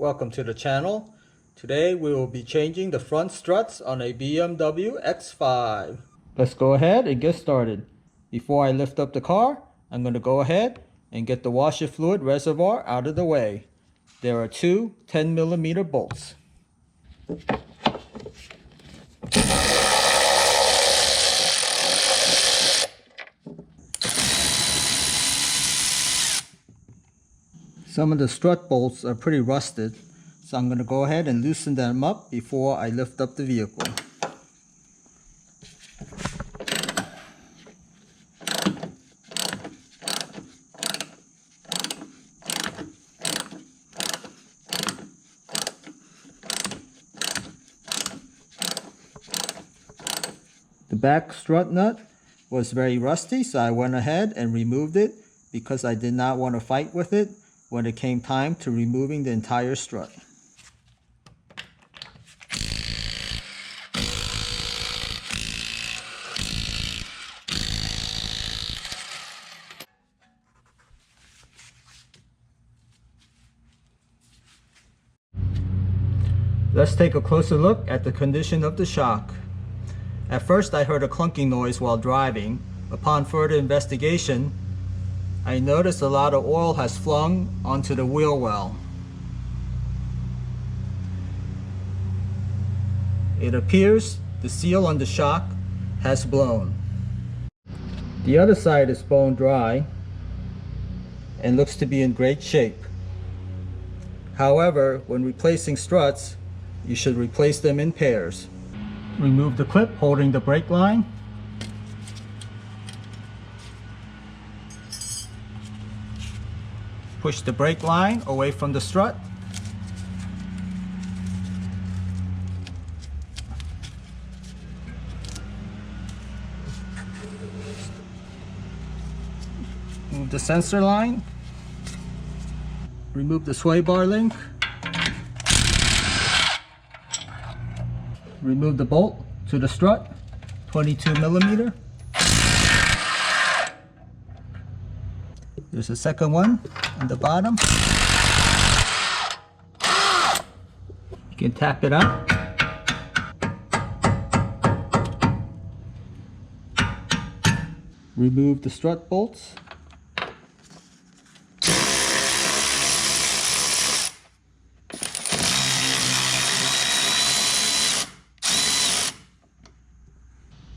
welcome to the channel. Today we will be changing the front struts on a BMW X5. Let's go ahead and get started. Before I lift up the car, I'm going to go ahead and get the washer fluid reservoir out of the way. There are two 10mm bolts. Some of the strut bolts are pretty rusted, so I'm going to go ahead and loosen them up before I lift up the vehicle. The back strut nut was very rusty, so I went ahead and removed it because I did not want to fight with it when it came time to removing the entire strut. Let's take a closer look at the condition of the shock. At first I heard a clunking noise while driving. Upon further investigation, I noticed a lot of oil has flung onto the wheel well. It appears the seal on the shock has blown. The other side is bone dry and looks to be in great shape. However, when replacing struts, you should replace them in pairs. Remove the clip holding the brake line. Push the brake line away from the strut. Move the sensor line. Remove the sway bar link. Remove the bolt to the strut, 22mm. There's a second one on the bottom. You can tap it out. Remove the strut bolts.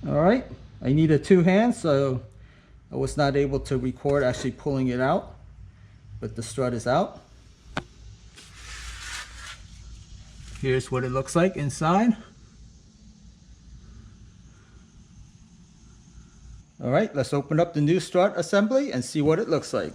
Alright, I needed two hands, so I was not able to record actually pulling it out, but the strut is out. Here's what it looks like inside. Alright, let's open up the new strut assembly and see what it looks like.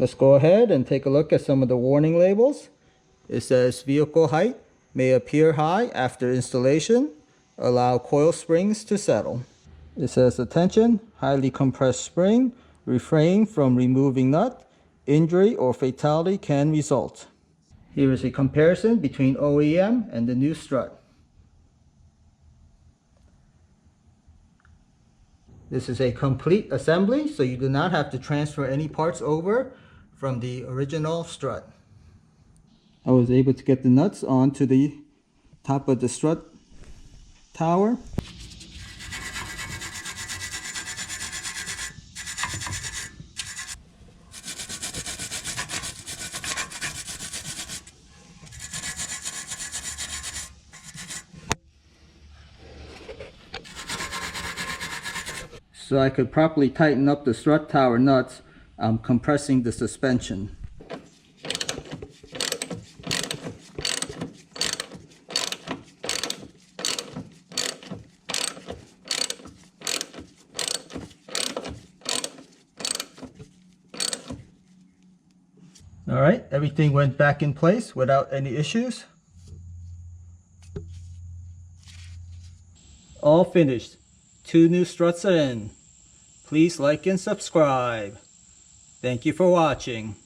Let's go ahead and take a look at some of the warning labels. It says vehicle height may appear high after installation. Allow coil springs to settle. It says attention, highly compressed spring. Refrain from removing nut. Injury or fatality can result. Here is a comparison between OEM and the new strut. This is a complete assembly, so you do not have to transfer any parts over from the original strut. I was able to get the nuts onto the top of the strut tower. So I could properly tighten up the strut tower nuts, I'm compressing the suspension. All right, everything went back in place without any issues. All finished. 2 new struts are in. Please like and subscribe. Thank you for watching.